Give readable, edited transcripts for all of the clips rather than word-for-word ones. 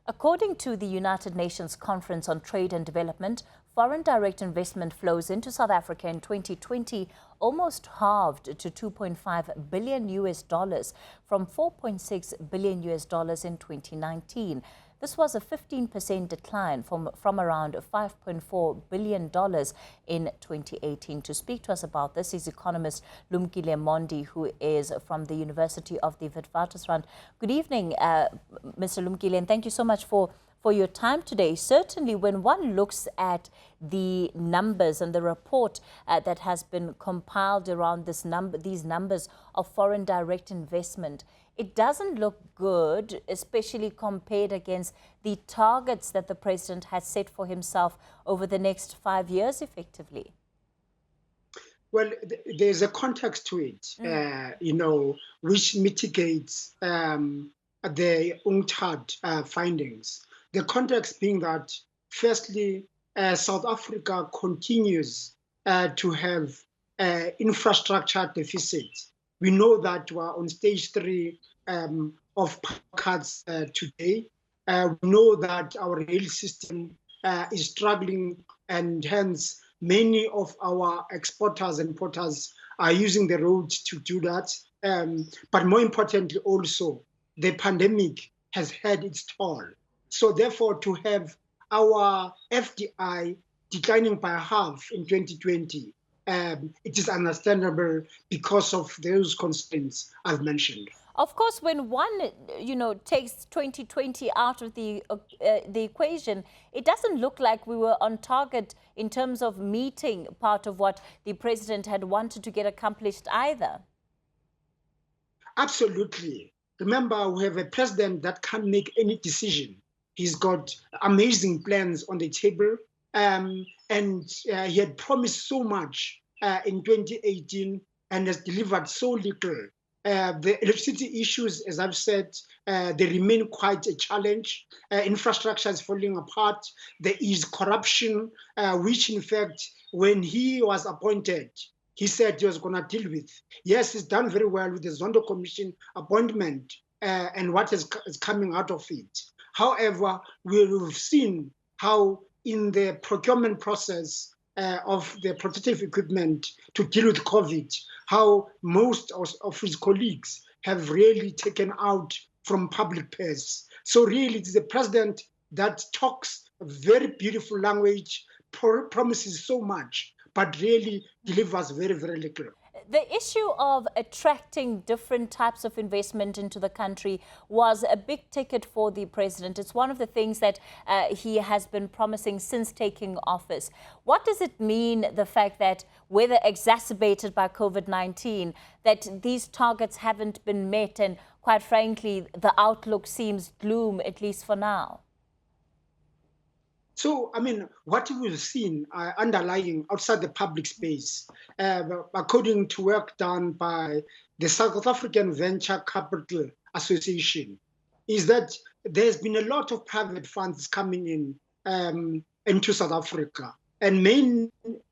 According to the United Nations Conference on Trade and Development, foreign direct investment flows into South Africa in 2020 almost halved to 2.5 billion US dollars from 4.6 billion US dollars in 2019. This was a 15% decline from around $5.4 billion in 2018. To speak to us about this is economist Lumkile Mondi, who is from the University of the Witwatersrand. Good evening, Mr. Lumkile, and thank you so much for your time today. Certainly, when one looks at the numbers and the report that has been compiled around these numbers of foreign direct investment, it doesn't look good, especially compared against the targets that the president has set for himself over the next 5 years, effectively. Well, there's a context to it, which mitigates the UNCTAD findings. The context being that, firstly, South Africa continues to have infrastructure deficit. We know that we're on stage 3 of cuts today. We know that our rail system is struggling, and hence many of our exporters and importers are using the road to do that. But more importantly, also, the pandemic has had its toll. So therefore, to have our FDI declining by half in 2020, it is understandable because of those constraints I've mentioned. Of course, when one, takes 2020 out of the equation, it doesn't look like we were on target in terms of meeting part of what the president had wanted to get accomplished either. Absolutely. Remember, we have a president that can't make any decision. He's got amazing plans on the table, and he had promised so much in 2018 and has delivered so little. The electricity issues, as I've said, they remain quite a challenge. Infrastructure is falling apart. There is corruption, which in fact, when he was appointed, he said he was going to deal with. Yes, he's done very well with the Zondo Commission appointment and what is coming out of it. However, we've seen how in the procurement process of the protective equipment to deal with COVID, how most of his colleagues have really taken out from public purse. So really, it's the president that talks a very beautiful language, promises so much, but really delivers very, very little. The issue of attracting different types of investment into the country was a big ticket for the president. It's one of the things that he has been promising since taking office. What does it mean, the fact that, whether exacerbated by COVID-19, that these targets haven't been met and, quite frankly, the outlook seems gloom, at least for now? So, what we've seen underlying outside the public space, according to work done by the South African Venture Capital Association, is that there's been a lot of private funds coming in into South Africa, and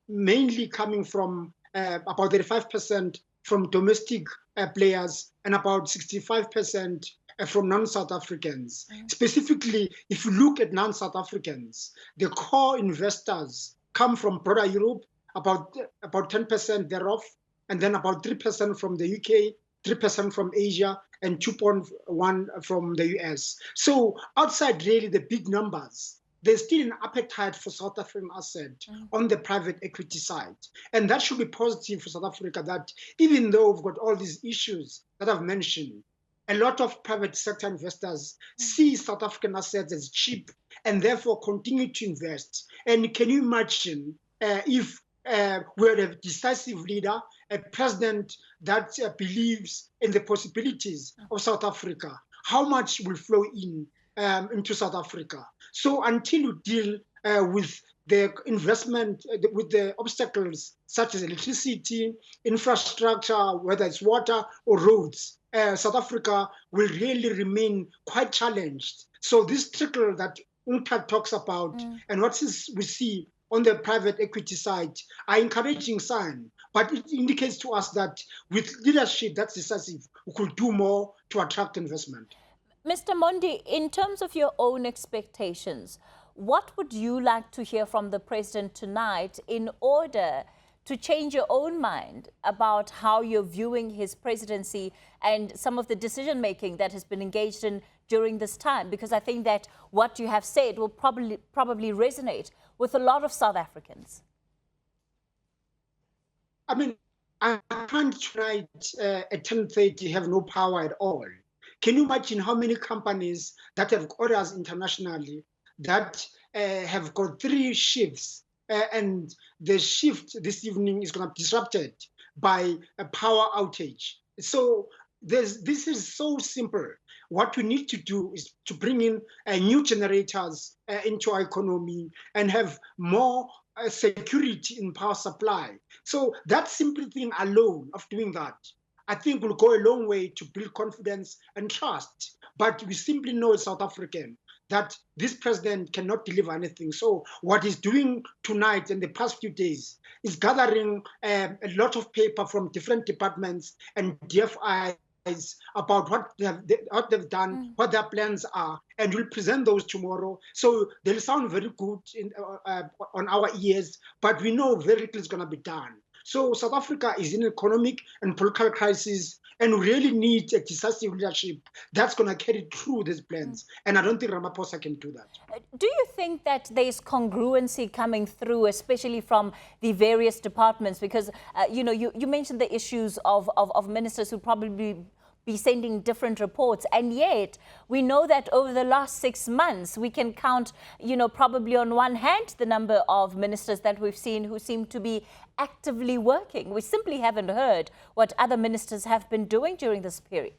mainly coming from about 35% from domestic players and about 65% from non-South Africans. Specifically, if you look at non-South Africans, the core investors come from broader Europe, about 10% thereof, and then about 3% from the UK, 3% from Asia, and 2.1% from the US. So outside really the big numbers, there's still an appetite for South African asset on the private equity side. And that should be positive for South Africa, that even though we've got all these issues that I've mentioned, a lot of private sector investors see South African assets as cheap and therefore continue to invest. And can you imagine if we had a decisive leader, a president that believes in the possibilities of South Africa, how much will flow into South Africa? So until you deal with the investment, with the obstacles such as electricity, infrastructure, whether it's water or roads, South Africa will really remain quite challenged. So this trickle that UNCTAD talks about and what we see on the private equity side are encouraging signs, but it indicates to us that with leadership that's decisive, we could do more to attract investment. Mr. Mondi, in terms of your own expectations, what would you like to hear from the president tonight in order to change your own mind about how you're viewing his presidency and some of the decision-making that has been engaged in during this time? Because I think that what you have said will probably resonate with a lot of South Africans. I mean, I can't tonight at 10:30 have no power at all. Can you imagine how many companies that have orders internationally that have got 3 shifts and the shift this evening is going to be disrupted by a power outage? So this is so simple. What we need to do is to bring in new generators into our economy and have more security in power supply. So that simple thing alone of doing that, I think will go a long way to build confidence and trust. But we simply know as South African that this president cannot deliver anything. So what he's doing tonight and the past few days is gathering a lot of paper from different departments and DFI about what they've done, what their plans are, and we'll present those tomorrow. So they'll sound very good on our ears, but we know very little is going to be done. So South Africa is in an economic and political crisis, and we really need a decisive leadership that's going to carry through these plans. And I don't think Ramaphosa can do that. Do you think that there's congruency coming through, especially from the various departments? Because, you mentioned the issues of ministers who probably be sending different reports. And yet we know that over the last 6 months, we can count, probably on one hand, the number of ministers that we've seen who seem to be actively working. We simply haven't heard what other ministers have been doing during this period.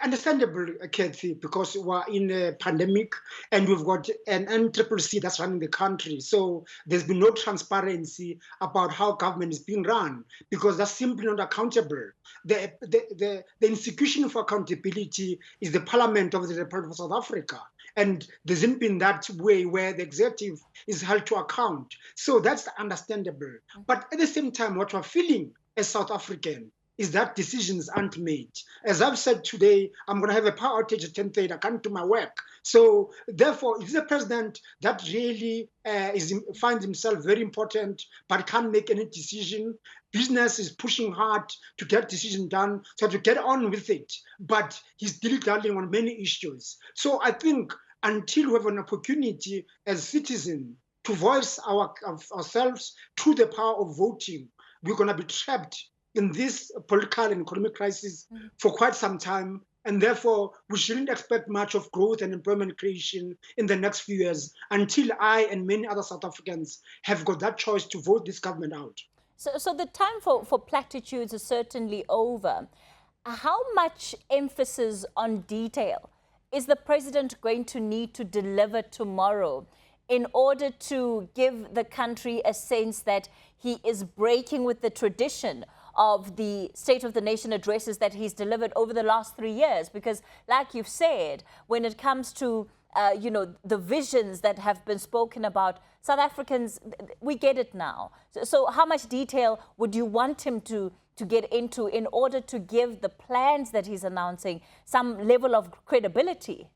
Understandable, Kathy, because we're in a pandemic and we've got an NCCC that's running the country. So there's been no transparency about how government is being run because that's simply not accountable. The institution for accountability is the Parliament of the Republic of South Africa. And there's been that way where the executive is held to account. So that's understandable. But at the same time, what we're feeling as South African is that decisions aren't made. As I've said today, I'm going to have a power outage at 10:30. I can't do my work. So therefore, it's a president that really finds himself very important, but can't make any decision. Business is pushing hard to get decision done, so to get on with it. But he's dilly-dallying on many issues. So I think until we have an opportunity as citizens to voice ourselves through the power of voting, we're going to be trapped in this political and economic crisis for quite some time. And therefore, we shouldn't expect much of growth and employment creation in the next few years until I and many other South Africans have got that choice to vote this government out. So the time for platitudes is certainly over. How much emphasis on detail is the president going to need to deliver tomorrow in order to give the country a sense that he is breaking with the tradition of the State of the Nation addresses that he's delivered over the last 3 years? Because like you've said, when it comes to, the visions that have been spoken about, South Africans, we get it now. So how much detail would you want him to get into in order to give the plans that he's announcing some level of credibility?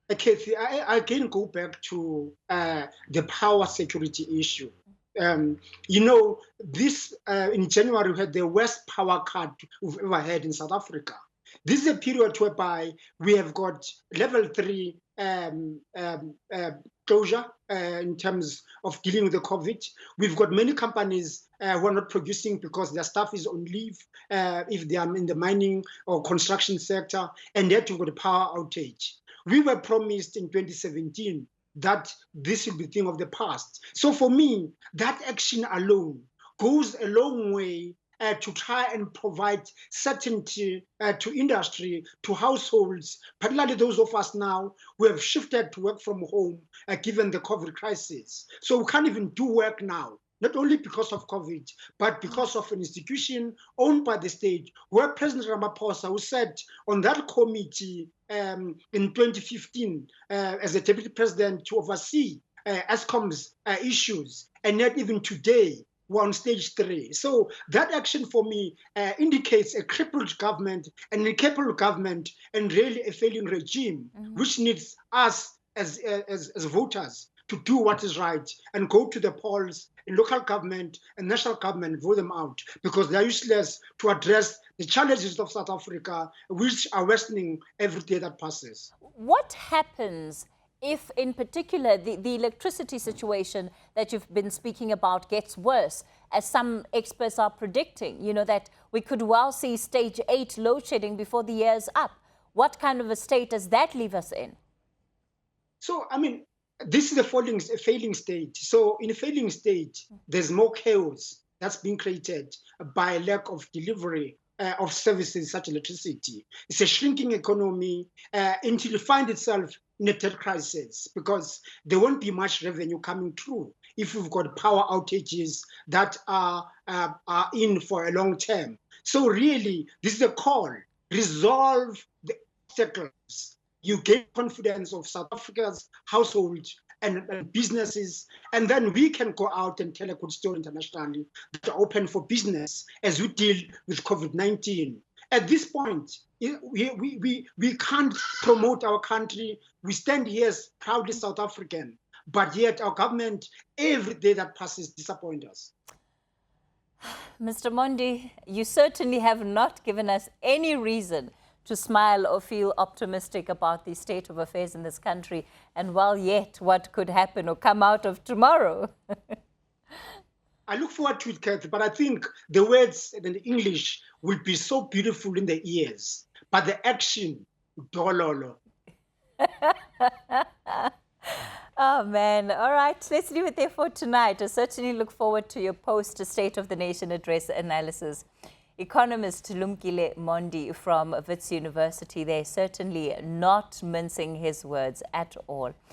Kathy, I again go back to the power security issue. This in January we had the worst power cut we've ever had in South Africa. This is a period whereby we have got level 3 closure in terms of dealing with the COVID. We've got many companies who are not producing because their staff is on leave if they are in the mining or construction sector, and yet we've got a power outage. We were promised in 2017 that this will be a thing of the past. So for me, that action alone goes a long way to try and provide certainty to industry, to households, particularly those of us now who have shifted to work from home given the COVID crisis. So we can't even do work now, not only because of COVID, but because of an institution owned by the state, where President Ramaphosa, who said on that committee in 2015 as a deputy president to oversee Eskom's issues, and yet even today, were on stage 3. So that action for me indicates a crippled government, an incapable government, and really a failing regime, which needs us as voters to do what is right and go to the polls in local government and national government, vote them out, because they're useless to address the challenges of South Africa, which are worsening every day that passes. What happens if, in particular, the electricity situation that you've been speaking about gets worse, as some experts are predicting, you know, that we could well see stage 8 load shedding before the year's up? What kind of a state does that leave us in? So, I mean, this is a failing state. So in a failing state, there's more chaos that's being created by lack of delivery of services such as electricity. It's a shrinking economy until it finds itself in a debt crisis, because there won't be much revenue coming through if we've got power outages that are in for a long term. So really, this is a call. Resolve the obstacles. You gain confidence of South Africa's households and businesses, and then we can go out and tell a good story internationally that are open for business as we deal with COVID-19. At this point, we can't promote our country. We stand here as proudly South African, but yet our government, every day that passes, disappoints us. Mr. Mondi, you certainly have not given us any reason to smile or feel optimistic about the state of affairs in this country, and while yet what could happen or come out of tomorrow. I look forward to it, Kathy, but I think the words in English will be so beautiful in the ears, but the action, dololo. Oh, man. All right, let's leave it there for tonight. I certainly look forward to your post-State of the Nation address analysis. Economist Lumkile Mondi from Wits University, they're certainly not mincing his words at all.